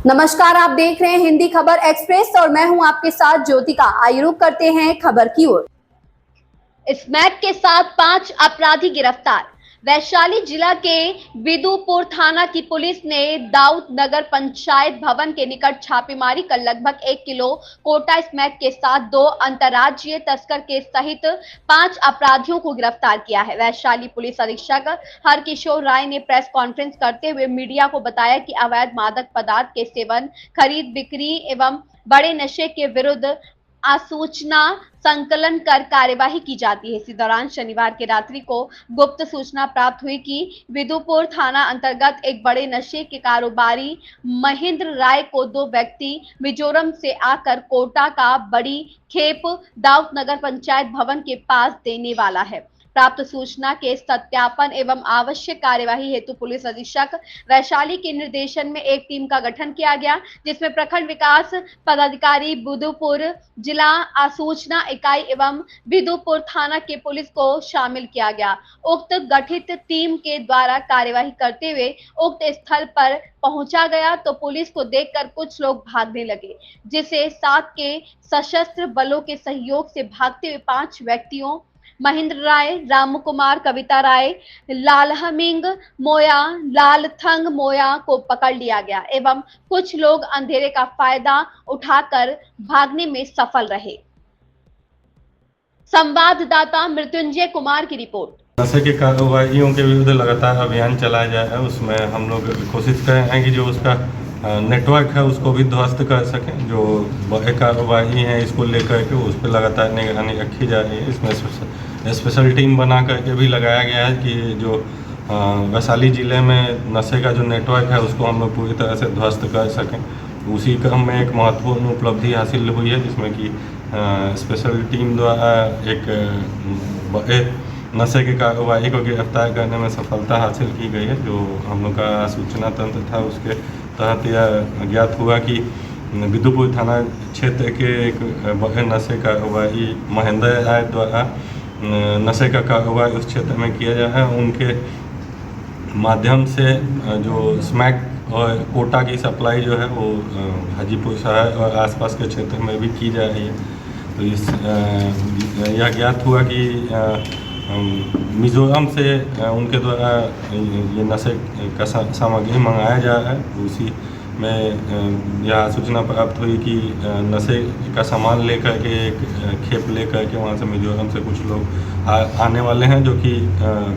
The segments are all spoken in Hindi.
नमस्कार, आप देख रहे हैं हिंदी खबर एक्सप्रेस और मैं हूं आपके साथ ज्योतिका। आइए रुक करते हैं खबर की ओर। स्मैक के साथ 5 अपराधी गिरफ्तार। वैशाली जिला के विदुपुर थाना की पुलिस ने दाऊद नगर पंचायत भवन के निकट छापेमारी कर लगभग 1 किलो कोटा स्मैक के साथ 2 अंतर्राज्यीय तस्कर के सहित 5 अपराधियों को गिरफ्तार किया है। वैशाली पुलिस अधीक्षक हरकिशोर राय ने प्रेस कॉन्फ्रेंस करते हुए मीडिया को बताया कि अवैध मादक पदार्थ के सेवन, खरीद, बिक्री एवं बड़े नशे के विरुद्ध आसूचना संकलन कर कार्यवाही की जाती है। इसी दौरान शनिवार की रात्रि को गुप्त सूचना प्राप्त हुई कि विदुपुर थाना अंतर्गत एक बड़े नशे के कारोबारी महेंद्र राय को 2 व्यक्ति मिजोरम से आकर कोटा का बड़ी खेप दाऊद नगर पंचायत भवन के पास देने वाला है। प्राप्त सूचना के सत्यापन एवं आवश्यक कार्यवाही हेतु पुलिस अधीक्षक वैशाली के निर्देशन में एक टीम का गठन किया गया, जिसमें प्रखंड विकास पदाधिकारी, विदुपुर जिला आसूचना इकाई एवं विदुपुर थाना के पुलिस को शामिल किया गया। उक्त गठित टीम के द्वारा कार्यवाही करते हुए उक्त स्थल पर पहुंचा गया तो पुलिस को देखकर कुछ लोग भागने लगे, जिसे साथ के सशस्त्र बलों के सहयोग से भागते हुए 5 व्यक्तियों महेंद्र राय, राम कुमार, कविता राय, लालहमिंग मोया, लालथंग मोया को पकड़ लिया गया एवं कुछ लोग अंधेरे का फायदा उठाकर भागने में सफल रहे। संवाददाता मृत्युंजय कुमार की रिपोर्ट। नशे के कारोबारियों के विरुद्ध लगातार अभियान चलाया जा रहा है। उसमें हम लोग कोशिश कर रहे हैं कि जो उसका नेटवर्क है उसको भी ध्वस्त कर सकें। जो बड़े कारोबारी हैं इसको लेकर के उस पर लगातार निगरानी रखी जा रही है। इसमें स्पेशल टीम बना करके भी लगाया गया है कि जो वैशाली ज़िले में नशे का जो नेटवर्क है उसको हम लोग पूरी तरह से ध्वस्त कर सकें। उसी क्रम में एक महत्वपूर्ण उपलब्धि हासिल हुई है, जिसमें कि स्पेशल टीम द्वारा एक बड़े नशे के कारोबारी को गिरफ्तार करने में सफलता हासिल की गई है। जो हम लोग का सूचना तंत्र था उसके तहत यह ज्ञात हुआ कि विदुपुर थाना क्षेत्र के एक बड़े नशे कारोबारी महेंद्र राय द्वारा नशे का कारोबार उस क्षेत्र में किया जा रहा है। उनके माध्यम से जो स्मैक और कोटा की सप्लाई जो है वो हाजीपुर शहर और आसपास के क्षेत्र में भी की जा रही है। तो यह ज्ञात हुआ कि मिजोरम से उनके द्वारा ये नशे का सामग्री मंगाया जा रहा है। उसी में यह सूचना प्राप्त हुई कि नशे का सामान लेकर के एक खेप लेकर के वहाँ से मिजोरम से कुछ लोग आने वाले हैं, जो कि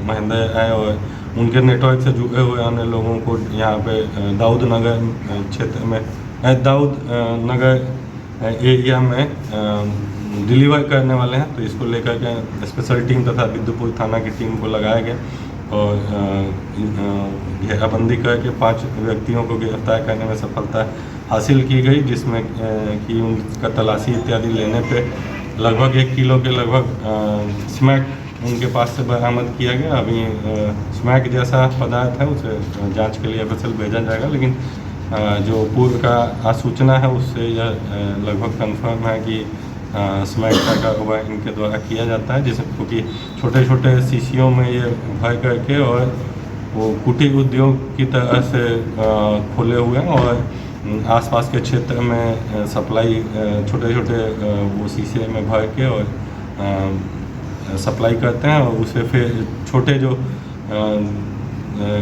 महेंद्र आए और उनके नेटवर्क से जुड़े हुए अन्य लोगों को यहाँ पे दाऊद नगर क्षेत्र में दाऊद नगर एरिया में डिलीवर करने वाले हैं। तो इसको लेकर के स्पेशल टीम तथा विदुपुर थाना की टीम को लगाया गया और घेराबंदी करके 5 व्यक्तियों को गिरफ्तार करने में सफलता हासिल की गई, जिसमें कि उनका तलाशी इत्यादि लेने पे लगभग 1 किलो के लगभग स्मैक उनके पास से बरामद किया गया। अभी स्मैक जैसा पदार्थ है उसे जांच के लिए एफएसएल भेजा जाएगा, लेकिन जो पूर्व का आसूचना है उससे यह लगभग कन्फर्म है कि स्मैक का कारोबार इनके द्वारा किया जाता है, जिसमें क्योंकि छोटे छोटे शीशियों में ये भर करके और वो कुटीर उद्योग की तरह से खोले हुए हैं और आसपास के क्षेत्र में सप्लाई छोटे छोटे वो शीशे में भर के और सप्लाई करते हैं और उसे फिर छोटे जो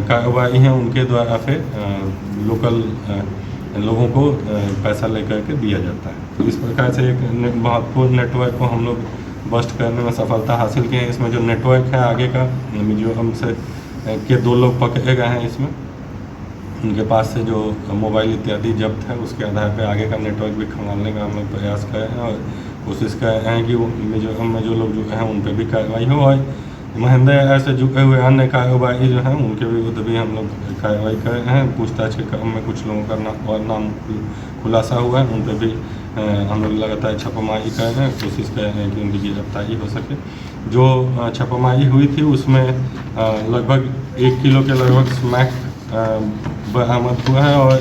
कारोबारी हैं उनके द्वारा फिर लोकल लोगों को पैसा लेकर के दिया जाता है। तो इस प्रकार से एक महत्वपूर्ण नेटवर्क को हम लोग बस्ट करने में सफलता हासिल की है। इसमें जो नेटवर्क है आगे का मिजोरम से के 2 लोग पकड़े गए हैं। इसमें उनके पास से जो मोबाइल इत्यादि जब्त है उसके आधार पर आगे का नेटवर्क भी खंगालने का हम लोग प्रयास कर रहे हैं और कोशिश कर रहे हैं कि मिजोरम में जो लोग जुड़े हैं उन पर भी कार्रवाई हो और महेंद्र ऐसे जुड़े हुए अन्य कारोबारी जो हैं उनके विरुद्ध भी हम लोग कार्रवाई कर रहे हैं। पूछताछ के क्रम में कुछ लोगों का नाम खुलासा हुआ है, उन पर भी हम लोग लगातार छापामारी कर रहे हैं, कोशिश कर रहे हैं कि उनकी गिरफ्तारी हो सके। जो छापामारी हुई थी उसमें लगभग 1 किलो के लगभग स्मैक बरामद हुआ है और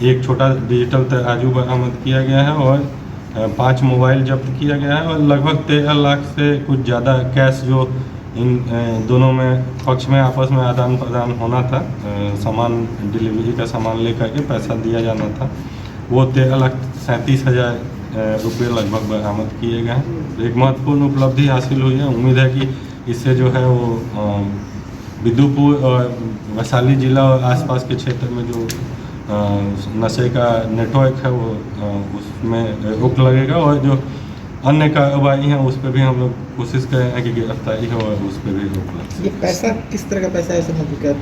एक छोटा डिजिटल तराजू बरामद किया गया है और 5 मोबाइल जब्त किया गया है और लगभग 13 लाख से कुछ ज़्यादा कैश जो इन दोनों में पक्ष में आपस में आदान प्रदान होना था। सामान डिलीवरी का सामान लेकर के पैसा दिया जाना था। वो 13,37,000 रुपये लगभग बरामद किए गए हैं। एक महत्वपूर्ण उपलब्धि हासिल हुई है। उम्मीद है कि इससे जो है वो बिदुपुर और वैशाली जिला और आसपास के क्षेत्र में जो नशे का नेटवर्क है वो उसमें रोक लगेगा, और जो अन्य कार्रवाई हैं उस पर भी हम लोग कोशिश करें कि गिरफ्तारी हो और उस पर भी रोक लगे। ये पैसा किस तरह का पैसा है? समझ क्या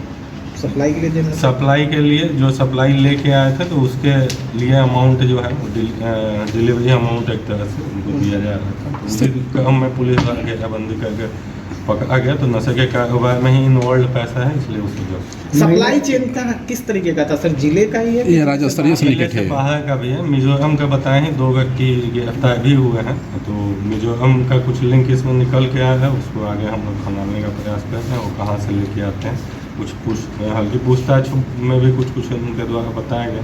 सप्लाई के लिए देना? सप्लाई के लिए जो सप्लाई लेके आए थे तो उसके लिए अमाउंट जो है वो डिलीवरी अमाउंट एक तरह से उनको दिया जा रहा था। तो उसी क्रम में पुलिस द्वारा घेराबंदी करके पकड़ा गया। तो नशे के कारोबार में ही इन्वॉल्व पैसा है, इसलिए उसको जो सप्लाई चेन का किस तरीके का था सर? जिले का ही है? ये राज्य स्तरीय सिंडिकेट है। बाहर का भी है। मिजोरम का बताए हैं 2 व्यक्ति गिरफ्तार भी हुए हैं। तो मिजोरम का कुछ लिंक इसमें निकल के आया है, उसको आगे हम लोग खंगालने का प्रयास करते हैं। वो कहाँ से लेके आते हैं, कुछ हल्की पूछताछ में भी कुछ उनके द्वारा बताया गया।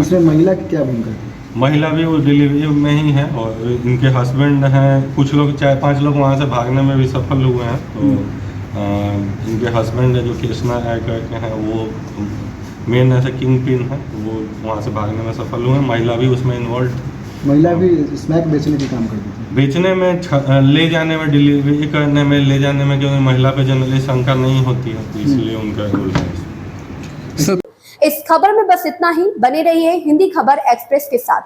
इसमें महिला की क्या भूमिका है? महिला भी वो डिलीवरी में ही है, और इनके हस्बैंड हैं। कुछ लोग 4-5 लोग वहाँ से भागने में भी सफल हुए हैं। तो इनके हस्बैंड जो कृष्णा आय करके हैं वो मेन ऐसे किंग पिन है, वो वहाँ से भागने में सफल हुए हैं। महिला भी उसमें इन्वॉल्व। महिला भी स्मैक बेचने की काम करती थी। बेचने में, ले जाने में, डिलीवरी करने में, ले जाने में, क्योंकि महिला पे जनरली शंका नहीं होती है, तो इसलिए उनका रोल है। इस खबर में बस इतना ही। बने रहिए हिंदी खबर एक्सप्रेस के साथ।